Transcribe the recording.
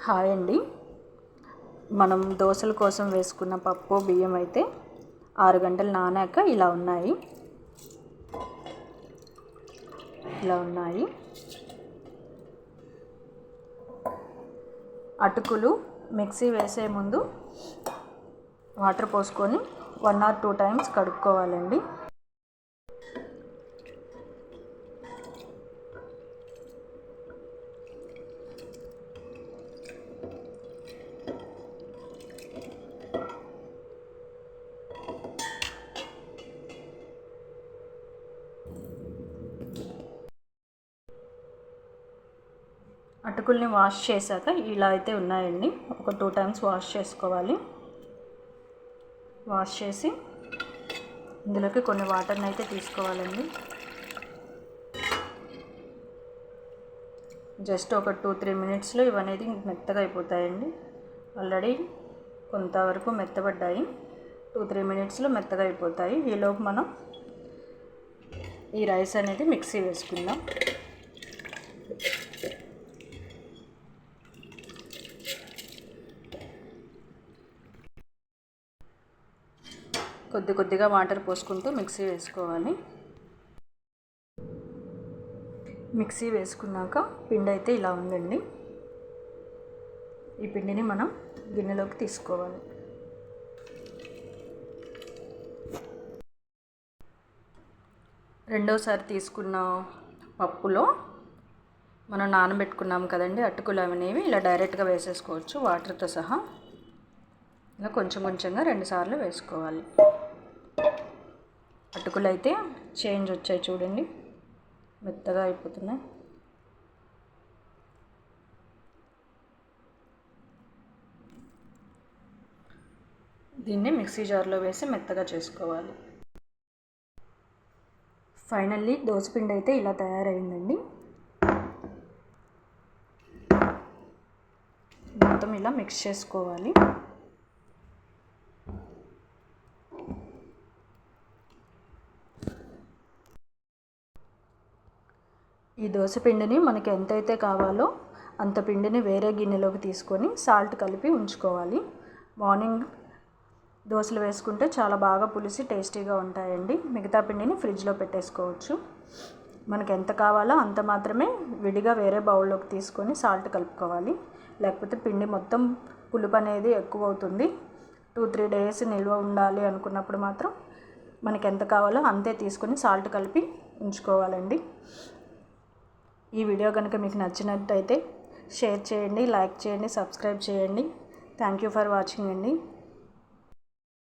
Hi అండి. మనం దోశల కోసం వేసుకున్న పప్పు బియ్యం అయితే 6 గంటలు నానాక ఇలా ఉన్నాయి. అటుకులు మిక్సీ వేసే ముందు వాటర్ పోసుకొని 1 or 2 టైమ్స్ కడుక్కోవాలండి. అటుకుల్ని వాష్ చేశాక ఇలా అయితే ఉన్నాయండి. ఒక 2 టైమ్స్ వాష్ చేసుకోవాలి. వాష్ చేసి ఇందులోకి కొన్ని వాటర్ని అయితే తీసుకోవాలండి. జస్ట్ ఒక 2-3 మినిట్స్లో ఇవనేది మెత్తగా అయిపోతాయండి. ఆల్రెడీ కొంతవరకు మెత్తబడ్డాయి. 2-3 మినిట్స్లో మెత్తగా అయిపోతాయి. ఈలోపు మనం ఈ రైస్ అనేది మిక్సీ వేసుకుందాం. కొద్దిగా వాటర్ పోసుకుంటూ మిక్సీ వేసుకోవాలి. మిక్సీ వేసుకున్నాక పిండి అయితే ఇలా ఉందండి. ఈ పిండిని మనం గిన్నెలోకి తీసుకోవాలి. రెండోసారి తీసుకున్న పప్పులో మనం నానబెట్టుకున్నాం కదండి అటుకులు అనేవి ఇలా డైరెక్ట్గా వేసేసుకోవచ్చు వాటర్తో సహా. ఇలా కొంచెంగా 2 సార్లు వేసుకోవాలి. అటుకులు అయితే చేంజ్ వచ్చాయి చూడండి, మెత్తగా అయిపోతున్నాయి. దీన్ని మిక్సీ జార్లో వేసి మెత్తగా చేసుకోవాలి. ఫైనల్లీ దోసపిండి అయితే ఇలా తయారైందండి. మొత్తం ఇలా మిక్స్ చేసుకోవాలి. ఈ దోసపిండిని మనకి ఎంతైతే కావాలో అంత పిండిని వేరే గిన్నెలోకి తీసుకొని సాల్ట్ కలిపి ఉంచుకోవాలి. మార్నింగ్ దోశలు వేసుకుంటే చాలా బాగా పులిసి టేస్టీగా ఉంటాయండి. మిగతా పిండిని ఫ్రిడ్జ్లో పెట్టేసుకోవచ్చు. మనకు ఎంత కావాలో అంత మాత్రమే విడిగా వేరే బౌల్లోకి తీసుకొని సాల్ట్ కలుపుకోవాలి. లేకపోతే పిండి మొత్తం పులుపు అనేది ఎక్కువ అవుతుంది. 2-3 డేస్ నిల్వ ఉండాలి అనుకున్నప్పుడు మాత్రం మనకి ఎంత కావాలో అంతే తీసుకొని సాల్ట్ కలిపి ఉంచుకోవాలండి. ఈ వీడియో కనుక మీకు నచ్చినట్టయితే షేర్ చేయండి, లైక్ చేయండి, సబ్స్క్రైబ్ చేయండి. థ్యాంక్ యూ ఫర్ వాచింగ్ అండి.